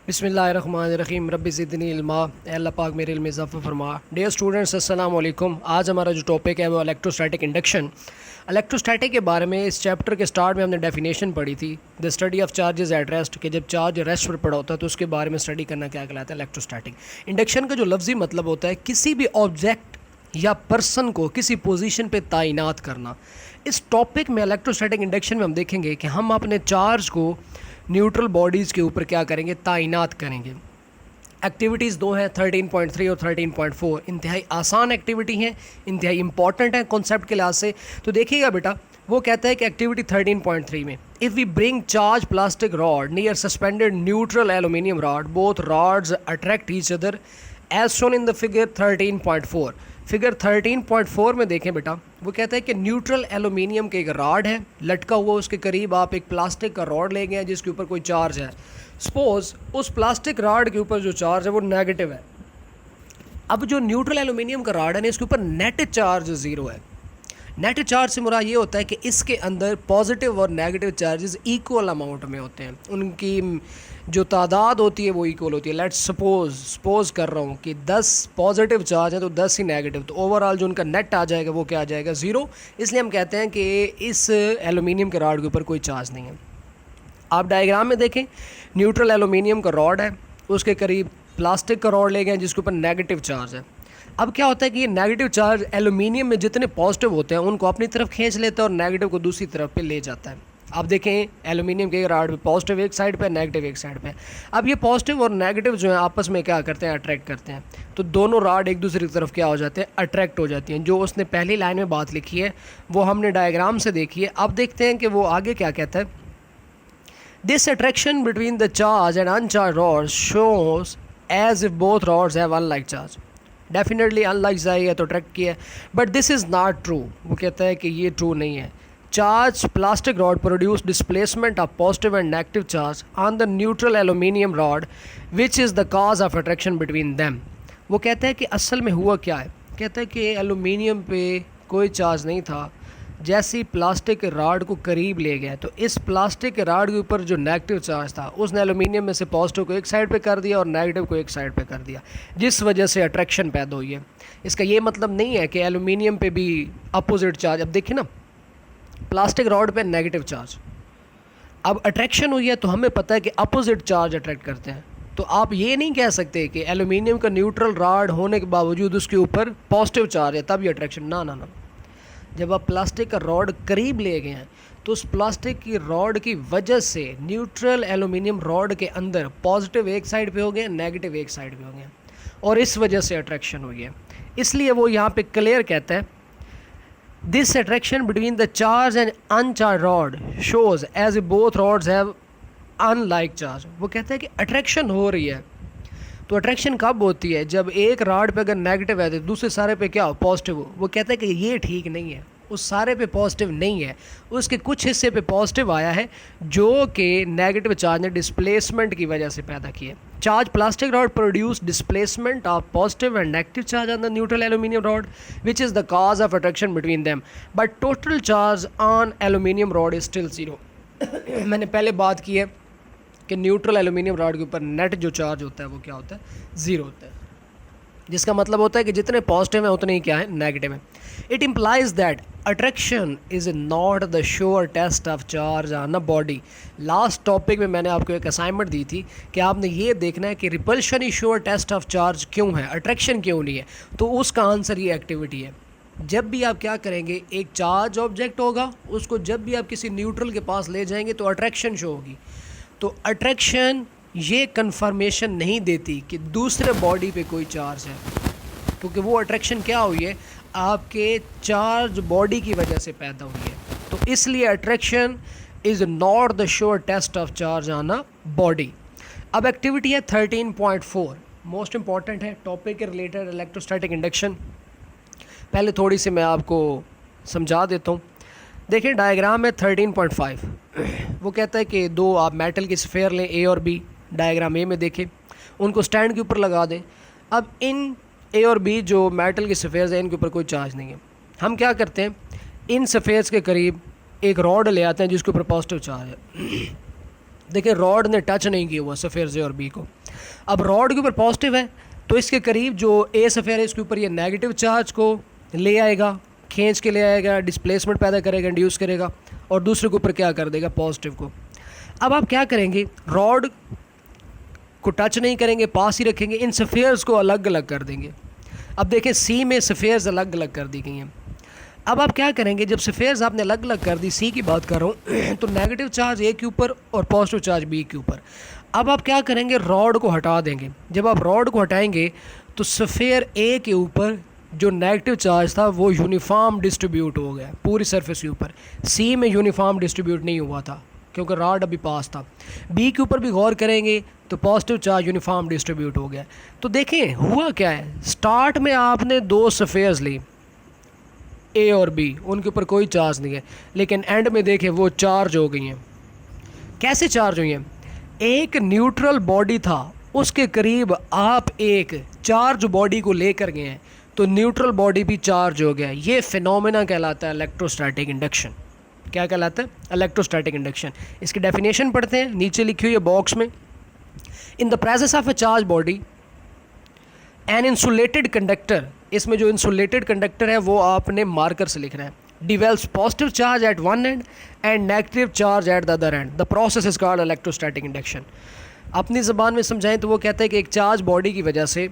बिस्मिल्लाहिर्रहमानिर्रहीम रब्बि ज़िदनी इल्मा। अल्लाह पाक मेरे इल्म में इज़ाफ़ा फरमा। डियर स्टूडेंट्स, अस्सलाम वालेकुम। आज हमारा जो टॉपिक है वो इलेक्ट्रोस्टैटिक इंडक्शन। इलेक्ट्रोस्टैटिक के बारे में इस चैप्टर के स्टार्ट में हमने डेफिनेशन पढ़ी थी, the study of charges at rest, कि जब चार्ज रेस्ट पर पड़ा होता है तो उसके बारे में स्टडी करना क्या कहलाता है, इलेक्ट्रोस्टैटिक। इंडक्शन का जो लफ्ज़ी मतलब होता है किसी भी ऑब्जेक्ट या पर्सन को किसी पोजीशन पे तैनात करना। इस टॉपिक में इलेक्ट्रोस्टैटिक इंडक्शन में हम देखेंगे कि हम अपने चार्ज को न्यूट्रल बॉडीज़ के ऊपर क्या करेंगे, तैनात करेंगे। एक्टिविटीज़ दो हैं, 13.3 और 13.4। इंतहाई आसान एक्टिविटी हैं, इंतहाई इंपॉर्टेंट है कॉन्सेप्ट के लिहाज से। तो देखिएगा बेटा, वो कहता है कि एक्टिविटी 13.3 में, if we bring charge plastic rod near suspended neutral aluminium rod, both rods attract each other as shown in the figure 13.4। Figure 13.4 में देखें बेटा, वो कहता है कि न्यूट्रल एलुमिनियम के एक रॉड है लटका हुआ, उसके करीब आप एक प्लास्टिक का रॉड ले गए हैं जिसके ऊपर कोई चार्ज है। सपोज उस प्लास्टिक रॉड के ऊपर जो चार्ज है वो नेगेटिव है। अब जो न्यूट्रल एलुमिनियम का रॉड है ना, इसके ऊपर नेट चार्ज ज़ीरो है। नेट चार्ज से मुराद ये होता है कि इसके अंदर पॉजिटिव और नेगेटिव चार्जेस इक्वल अमाउंट में होते हैं, उनकी जो तादाद होती है वो इक्वल होती है। लेट्स सपोज कर रहा हूँ कि 10 पॉजिटिव चार्ज है तो 10 ही नेगेटिव, तो ओवरऑल जो उनका नेट आ जाएगा वो क्या आ जाएगा, ज़ीरो। इसलिए हम कहते हैं कि इस एलुमिनियम के रॉड के ऊपर कोई चार्ज नहीं है। आप डायग्राम में देखें, न्यूट्रल एलुमिनियम का रॉड है, उसके करीब प्लास्टिक का रॉड ले गए जिसके ऊपर नेगेटिव चार्ज है। अब क्या होता है कि ये नेगेटिव चार्ज एलुमिनियम में जितने पॉजिटिव होते हैं उनको अपनी तरफ खींच लेता है और नेगेटिव को दूसरी तरफ पे ले जाता है। आप देखें, एलुमिनियम के रॉड पे पॉजिटिव एक साइड पे, नेगेटिव एक साइड पे। अब ये पॉजिटिव और नेगेटिव जो है आपस में क्या करते हैं, अट्रैक्ट करते हैं। तो दोनों रॉड एक दूसरे की तरफ क्या हो जाते हैं, अट्रैक्ट हो जाती हैं। जो उसने पहली लाइन में बात लिखी है वो हमने डायग्राम से देखी है। अब देखते हैं कि वो आगे क्या कहता है। This attraction between the charge and uncharge rod shows as if both rods have unlike charge. Definitely unlike चाहिए तो अट्रैक्ट किया है, but this is not true. वो कहता है कि ये ट्रू नहीं है। Charge plastic rod produce displacement of positive and negative charge on the neutral aluminium rod which is the cause of attraction between them. वो कहता है कि असल में हुआ क्या है, कहता है कि एलुमिनियम पे कोई चार्ज नहीं था, जैसे ही प्लास्टिक के रॉड को करीब ले गया तो इस प्लास्टिक के रॉड के ऊपर जो नेगेटिव चार्ज था उसने एलुमिनियम में से पॉजिटिव को एक साइड पे कर दिया और नेगेटिव को एक साइड पे कर दिया, जिस वजह से अट्रैक्शन पैदा हुई है। इसका ये मतलब नहीं है कि एलुमिनियम पे भी अपोजिट चार्ज। अब देखिए ना, प्लास्टिक रॉड पे नेगेटिव चार्ज, अब अट्रैक्शन हुई है तो हमें पता है कि अपोजिट चार्ज अट्रैक्ट करते हैं। तो आप ये नहीं कह सकते कि एलुमिनियम का न्यूट्रल रॉड होने के बावजूद उसके ऊपर पॉजिटिव चार्ज है तब ये अट्रैक्शन, ना ना ना। जब आप प्लास्टिक का रॉड करीब ले गए हैं तो उस प्लास्टिक की रॉड की वजह से न्यूट्रल एलुमिनियम रॉड के अंदर पॉजिटिव एक साइड पे हो गए, नेगेटिव एक साइड पे हो गए, और इस वजह से अट्रैक्शन हुई है। इसलिए वो यहाँ पे क्लियर कहता है, this attraction between the charge and uncharge rod shows as both rods have unlike charge. वो कहता है कि अट्रैक्शन हो रही है। तो अट्रैक्शन कब होती है, जब एक रॉड पे अगर नेगेटिव है तो दूसरे सारे पे क्या हो, पॉजिटिव हो। वो कहता है कि ये ठीक नहीं है, उस सारे पे पॉजिटिव नहीं है, उसके कुछ हिस्से पे पॉजिटिव आया है जो कि नेगेटिव चार्ज ने डिस्प्लेसमेंट की वजह से पैदा किए। Charge plastic rod produce displacement of positive and negative charge on the neutral aluminium rod which is the cause of attraction between them, but total charge on aluminium rod is still zero. मैंने पहले बात की है कि neutral aluminium rod के ऊपर net जो charge होता है वो क्या होता है, ज़ीरो होता है, जिसका मतलब होता है कि जितने पॉजिटिव हैं उतने ही क्या है, नेगेटिव है। It implies that attraction is not the sure test of charge on a body. Last topic में मैंने आपको एक असाइनमेंट दी थी कि आपने ये देखना है कि रिपल्शन ही श्योर टेस्ट ऑफ चार्ज क्यों है, अट्रैक्शन क्यों नहीं है। तो उसका आंसर ये एक्टिविटी है। जब भी आप क्या करेंगे, एक चार्ज ऑब्जेक्ट होगा, उसको जब भी आप किसी न्यूट्रल के पास ले जाएंगे तो अट्रैक्शन शो होगी। तो अट्रैक्शन ये कंफर्मेशन नहीं देती कि दूसरे बॉडी पे कोई चार्ज है, क्योंकि वो अट्रैक्शन क्या हुई है, आपके चार्ज बॉडी की वजह से पैदा हुई है। तो इसलिए attraction is not the sure test of charge on a body. अब एक्टिविटी है 13.4, मोस्ट इंपॉर्टेंट है टॉपिक के रिलेटेड, इलेक्ट्रोस्टैटिक इंडक्शन। पहले थोड़ी सी मैं आपको समझा देता हूँ। देखिए डायग्राम है 13.5। वो कहता है कि दो आप मेटल की स्फेयर लें, ए और बी। डायग्राम ए में देखें, उनको स्टैंड के ऊपर लगा दें। अब इन ए और बी जो मेटल की स्फेयर्स हैं इनके ऊपर कोई चार्ज नहीं है। हम क्या करते हैं, इन स्फेयर्स के करीब एक रॉड ले आते हैं जिसके ऊपर पॉजिटिव चार्ज है। देखिए रॉड ने टच नहीं किया हुआ सफ़ेयर से और बी को। अब रॉड के ऊपर पॉजिटिव है तो इसके करीब जो ए सफ़ेयर है इसके ऊपर ये नेगेटिव चार्ज को ले आएगा, खींच के ले आएगा, डिस्प्लेसमेंट पैदा करेगा, इंड्यूस करेगा, और दूसरे के ऊपर क्या कर देगा, पॉजिटिव को। अब आप क्या करेंगे, रॉड को टच नहीं करेंगे, पास ही रखेंगे, इन सफ़ेयर्स को अलग अलग कर देंगे। अब देखें सी में सफ़ेयर्स अलग अलग कर दी गई हैं। अब आप क्या करेंगे, जब सफ़ेयर्स आपने अलग अलग कर दी, सी की बात कर रहा हूँ तो नेगेटिव चार्ज ए के ऊपर और पॉजिटिव चार्ज बी के ऊपर। अब आप क्या करेंगे, रॉड को हटा देंगे। जब आप रॉड को हटाएंगे तो सफ़ेयर ए के ऊपर जो नेगेटिव चार्ज था वो यूनिफॉर्म डिस्ट्रीब्यूट हो गया पूरी सरफेस के ऊपर। सी में यूनिफॉर्म डिस्ट्रीब्यूट नहीं हुआ था क्योंकि रॉड अभी पास था। बी के ऊपर भी गौर करेंगे तो पॉजिटिव चार्ज यूनिफॉर्म डिस्ट्रीब्यूट हो गया। तो देखें हुआ क्या है, स्टार्ट में आपने दो सफ़ेयर्स ली ए और बी, उनके ऊपर कोई चार्ज नहीं है, लेकिन एंड में देखें वो चार्ज हो गई हैं। कैसे चार्ज हुई हैं, एक न्यूट्रल बॉडी था उसके करीब आप एक चार्ज बॉडी को लेकर गए हैं तो न्यूट्रल बॉडी भी चार्ज हो गया। ये फिनोमेना कहलाता है इलेक्ट्रोस्टैटिक इंडक्शन। क्या कहलाता है, इलेक्ट्रोस्टैटिक इंडक्शन। इसकी डेफिनेशन पढ़ते हैं, नीचे लिखी हुई है बॉक्स में। In the presence of a charge body an insulated conductor, इसमें जो इंसुलेटेड कंडक्टर है वो आपने मार्कर से लिखना है, dwells positive charge at one and and negative charge at the other and, the process is called electrostatic induction. अपनी ज़बान में समझाएं तो वो कहता है कि एक चार्ज बॉडी की वजह से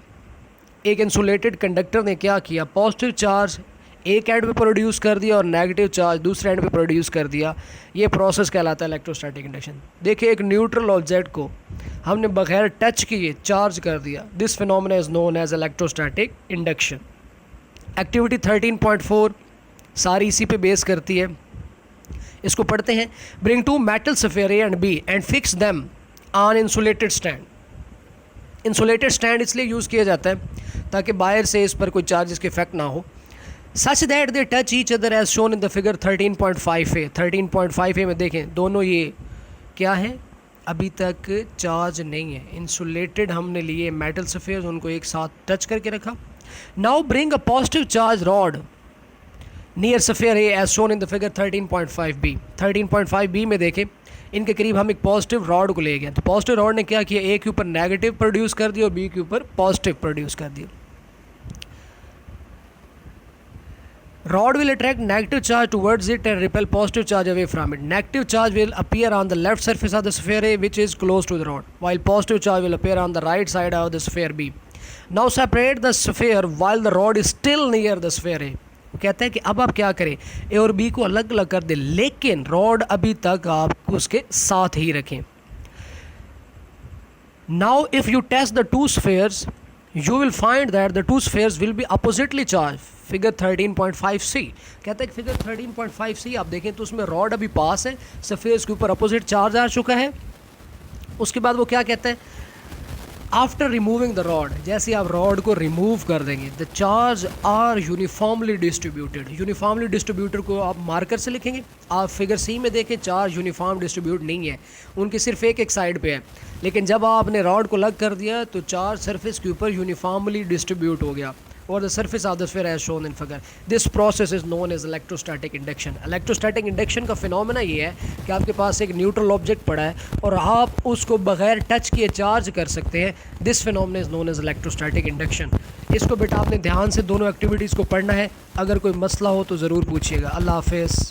एक इंसुलेटेड कंडक्टर ने क्या किया, पॉजिटिव चार्ज एक एंड पे प्रोड्यूस कर दिया और नेगेटिव चार्ज दूसरे एंड पे प्रोड्यूस कर दिया। ये प्रोसेस कहलाता है इलेक्ट्रोस्टैटिक इंडक्शन। देखिए एक न्यूट्रल ऑब्जेक्ट को हमने बगैर टच किए चार्ज कर दिया, this phenomena is known as electrostatic induction. Activity 13.4 सारी इसी पे बेस करती है, इसको पढ़ते हैं। Bring two metal sphere A and B and fix them on insulated stand. Insulated stand इसलिए यूज़ किया जाता है ताकि बाहर से इस पर कोई चार्जेस के इफेक्ट ना हो। Such that they touch each other as shown in the figure 13.5a। 13.5a में देखें दोनों ये क्या है, अभी तक चार्ज नहीं है, इंसुलेटेड हमने लिए मेटल सफ़ेयर, उनको एक साथ टच करके रखा। Now bring a positive charge rod near sphere A as shown in the figure 13.5b। 13.5b में देखें इनके करीब हम एक पॉजिटिव रॉड को ले गए, तो पॉजिटिव रॉड ने क्या किया, ए के ऊपर नेगेटिव प्रोड्यूस कर दिया और बी के ऊपर पॉजिटिव प्रोड्यूस कर दिया। Rod will attract negative charge towards it and repel positive charge away from it. Negative charge will appear on the left surface of the sphere A, which is close to the rod, while positive charge will appear on the right side of the sphere B. Now separate the sphere while the rod is still near the sphere A. कहते हैं कि अब आप क्या करें, ए और B को अलग अलग कर दें, लेकिन रॉड अभी तक आप उसके साथ ही रखें। Now if you test the two spheres, you will find that the two spheres will be oppositely charged. Figure 13.5c कहता है कि फिगर 13.5c आप देखें तो उसमें रॉड अभी पास है, सफ़ेयर के ऊपर अपोजिट चार्ज आ चुका है। उसके बाद वो क्या कहता है, आफ्टर रिमूविंग द रॉड, जैसे आप रॉड को रिमूव कर देंगे, the charge are uniformly distributed. Uniformly distributed को आप मार्कर से लिखेंगे। आप फिगर सी में देखें चार्ज यूनिफॉर्म डिस्ट्रीब्यूट नहीं है, उनकी सिर्फ एक साइड पे है, लेकिन जब आपने रॉड को लग कर दिया तो चार्ज सरफेस के ऊपर यूनिफॉर्मली डिस्ट्रीब्यूट हो गया और the surface of the sphere as shown in figure. This process is known as electrostatic induction. Electrostatic induction का फिनोमेना ये है कि आपके पास एक न्यूट्रल ऑब्जेक्ट पड़ा है और आप उसको बगैर टच किए चार्ज कर सकते हैं। This phenomena is known as electrostatic induction. इसको बेटा आपने ध्यान से दोनों एक्टिविटीज़ को पढ़ना है, अगर कोई मसला हो तो ज़रूर पूछिएगा। अल्लाह हाफिज़।